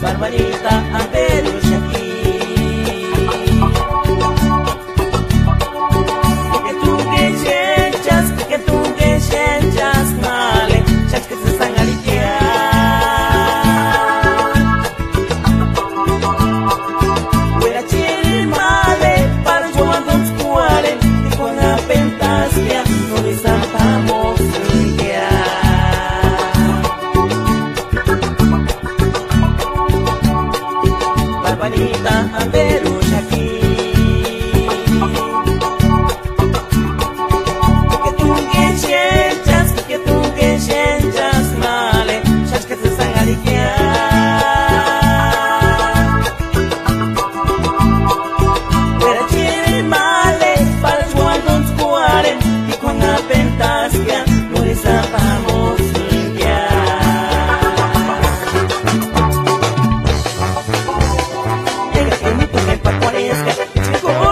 Barbarita Amberush aquí. Que tú que sientas male, chas que te están aliquia. Pero tiene male para jugar con scuaren y con la fantasía no les vamos limpiar.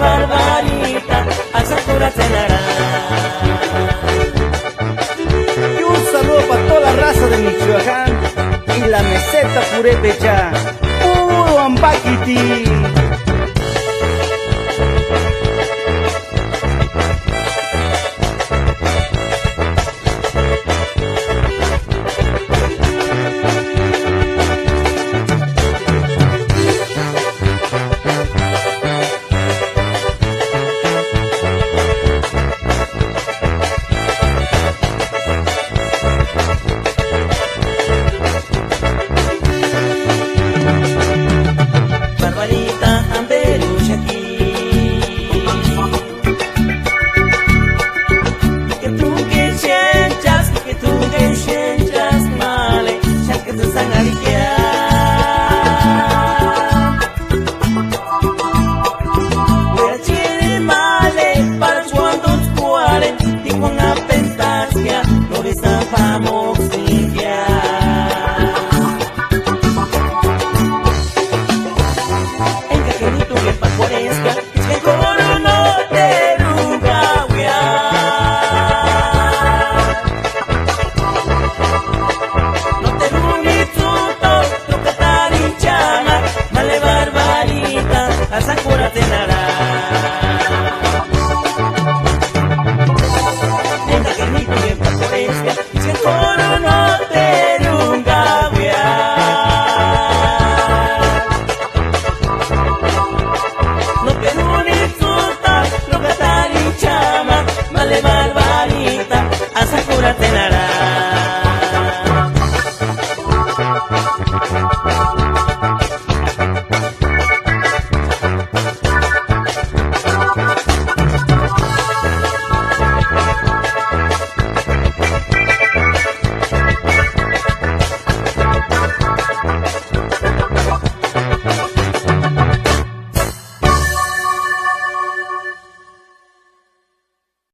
Barbarita, a Sakura Tenará. Y un saludo para toda la raza de Michoacán y la meseta Purépecha, puro Ambaquiti.